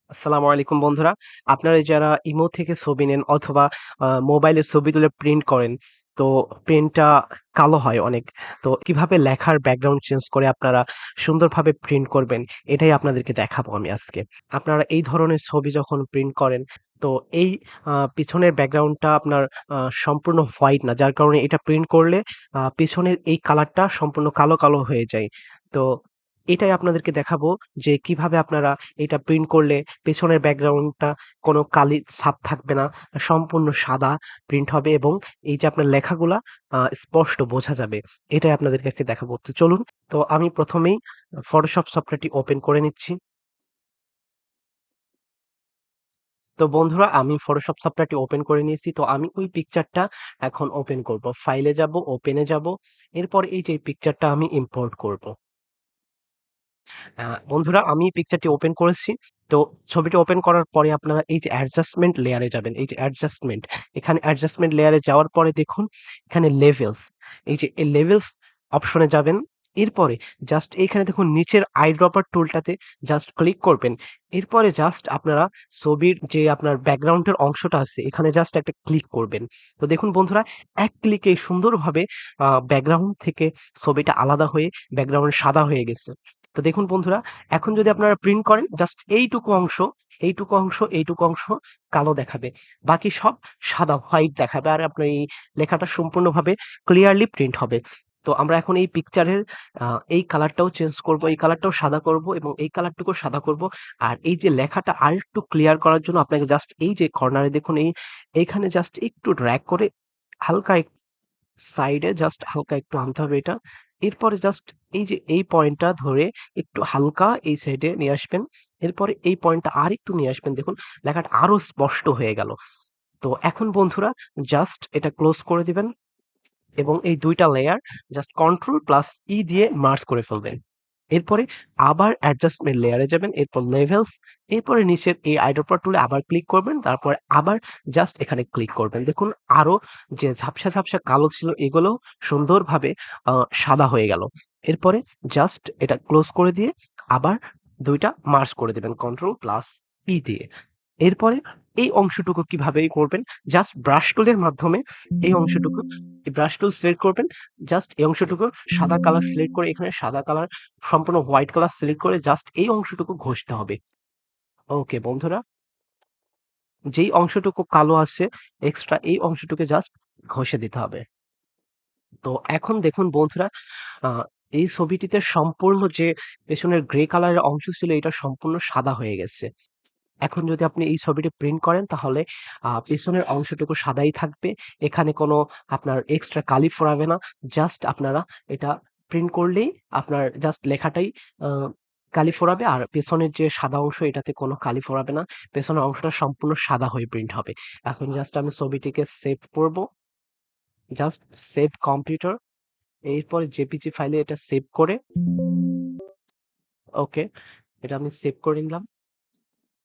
আসসালামু আলাইকুম বন্ধুরা। আপনারা যারা ইমো থেকে ছবি নেন অথবা মোবাইলে ছবি তুলে প্রিন্ট করেন, তো প্রিন্টটা কালো হয় অনেক। তো কিভাবে লেখার ব্যাকগ্রাউন্ড চেঞ্জ করে আপনারা সুন্দরভাবে প্রিন্ট করবেন, এটাই আপনাদেরকে দেখাবো আমি আজকে। আপনারা এই ধরনের ছবি যখন প্রিন্ট করেন, তো এই পিছনের ব্যাকগ্রাউন্ডটা আপনার সম্পূর্ণ হোয়াইট না। যার কারণে এটা প্রিন্ট করলে পেছনের এই কালারটা সম্পূর্ণ কালো, কালো হয়ে যায়। তো এটাই আপনাদেরকে দেখাবো যে কিভাবে আপনারা এটা প্রিন্ট করলে পেছনের ব্যাকগ্রাউন্ডটা কোনো কালি ছাপ থাকবে না। সম্পূর্ণ সাদা প্রিন্ট হবে এবং এই যে আপনার লেখাগুলা স্পষ্ট বোঝা যাবে। এটাই আপনাদেরকে আজকে দেখাবো। তো চলুন। তো আমি ১ম এই Photoshop সফটওয়্যারটি ওপেন করে নিচ্ছি। তো বন্ধুরা আমি Photoshop সফটওয়্যারটি ওপেন করে নিয়েছি। তো আমি ওই পিকচারটা এখন ওপেন করব। ফাইলে যাব, ওপেন এ যাব। এরপর এই যে পিকচারটা আমি ইম্পোর্ট করব। বন্ধুরা আমি পিকচারটি ওপেন করেছি। তো ছবিটি ওপেন করার পরে আপনারা এই যে অ্যাডজাস্টমেন্ট লেয়ারে যাবেন। এই যে অ্যাডজাস্টমেন্ট, এখানে অ্যাডজাস্টমেন্ট লেয়ারে যাওয়ার পরে দেখুন এখানে লেভেলস। এই যে এই লেভেলস অপশনে যাবেন। এরপরে জাস্ট এইখানে দেখুন নিচের আইড্রপার টুলটাতে জাস্ট ক্লিক করবেন। এরপরে জাস্ট আপনারা ছবির যে আপনার ব্যাকগ্রাউন্ডের অংশটা আছে এখানে জাস্ট একটা ক্লিক করবেন। তো দেখুন বন্ধুরা এক ক্লিকে সুন্দরভাবে ব্যাকগ্রাউন্ড থেকে ছবিটা আলাদা হয়ে ব্যাকগ্রাউন্ড সাদা হয়ে গেছে। তো দেখুন বন্ধুরা, এখন যদি আপনারা প্রিন্ট করেন জাস্ট এইটুকু অংশ কালো দেখাবে। বাকি সব সাদা হোয়াইট দেখাবে। আর আপনার এই লেখাটা সম্পূর্ণভাবে ক্লিয়ারলি প্রিন্ট হবে। তো আমরা এখন এই পিকচারের এই কালারটাও চেঞ্জ করব, এই কালারটাও সাদা করব এবং এই কালারটুকুও সাদা করব। আর এই যে লেখাটা আরেকটু ক্লিয়ার করার জন্য আপনাকে জাস্ট এই যে কর্নারে দেখুন এইখানে জাস্ট একটু ড্র্যাগ করে হালকা সাইডে জাস্ট হালকা একটু আনতে হবে এটা। এরপরে জাস্ট এই যে এই পয়েন্টটা ধরে একটু হালকা এই সাইডে নিয়ে আসবেন। এরপরে এই পয়েন্টটা আরেকটু নিয়ে আসবেন। দেখুন লেখাটা আরো স্পষ্ট হয়ে গেল। তো এখন বন্ধুরা জাস্ট এটা ক্লোজ করে দিবেন এবং এই ২ টা layer just control plus E দিয়ে মার্জ করে ফেলবেন। এরপরে আবার অ্যাডজাস্টমেন্ট লেয়ারে যাবেন, এরপর লেভেলস, এরপরে নিচের এই আইড্রপার টুলে আবার ক্লিক করবেন, তারপরে আবার জাস্ট এখানে ক্লিক করবেন। দেখুন আরো যে ঝাপসা, ঝাপসা কালো ছিল এগুলো সুন্দরভাবে আ সাদা হয়ে গেল। এরপরে জাস্ট এটা ক্লোজ করে দিয়ে আবার ২ টা মার্জ করে দিবেন কন্ট্রোল প্লাস পি দিয়ে। এরপরে এই অংশটুকু কিভাবে করবেন? জাস্ট ব্রাশ টুলের মাধ্যমে এই অংশটুকু এই ব্রাশ টুল সিলেক্ট করবেন। জাস্ট এই অংশটুকু সাদা কালার সিলেক্ট করে এখানে সাদা কালার সম্পূর্ণ হোয়াইট কালার সিলেক্ট করে জাস্ট এই অংশটুকু ঘষতে হবে। ওকে বন্ধুরা, যেই অংশটুকু কালো আছে এক্সট্রা এই অংশটুকু জাস্ট ঘষে দিতে হবে। তো এখন দেখুন বন্ধুরা, আ এই ছবিটিতে সম্পূর্ণ যে পেছনের গ্রে কালারের অংশ ছিল এটা সম্পূর্ণ সাদা হয়ে গেছে। এখন যদি আপনি এই ছবিটি প্রিন্ট করেন তাহলে পেছনের অংশটুকু সাদাই থাকবে। এখানে কোনো আপনার এক্সট্রা কালি ফোরাবে না। জাস্ট আপনারা এটা প্রিন্ট করলেই আপনার জাস্ট লেখাটাই আ কালি ফোরাবে। আর পেছনের যে সাদা অংশ এটাতে কোনো কালি ফোরাবে না। পেছনের অংশটা সম্পূর্ণ সাদা হয়ে প্রিন্ট হবে। এখন জাস্ট আমি ছবিটিকে সেভ করব। Just save computer. এরপরে জেপিজি ফাইলে এটা সেভ করে ওকে, এটা আমি সেভ করে নিলাম।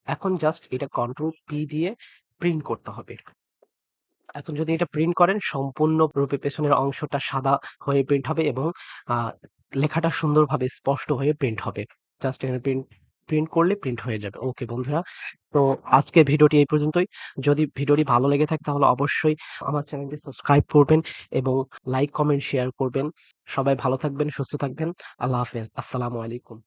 এখন জাস্ট এটা কন্ট্রোল পি দিয়ে প্রিন্ট করতে হবে। এখন যদি এটা প্রিন্ট করেন সম্পূর্ণ রূপে পেছনের অংশটা সাদা হয়ে প্রিন্ট হবে এবং আ লেখাটা সুন্দরভাবে স্পষ্ট হয়ে প্রিন্ট হবে। জাস্ট এখানে প্রিন্ট করলে প্রিন্ট হয়ে যাবে। ওকে বন্ধুরা। তো আজকের ভিডিওটি এই পর্যন্তই। যদি ভিডিওটি ভালো লেগে থাকে তাহলে অবশ্যই আমার চ্যানেলটি সাবস্ক্রাইব করবেন এবং লাইক, কমেন্ট, শেয়ার করবেন। সবাই ভালো থাকবেন, সুস্থ থাকবেন। আল্লাহ হাফেজ। আসসালামু আলাইকুম।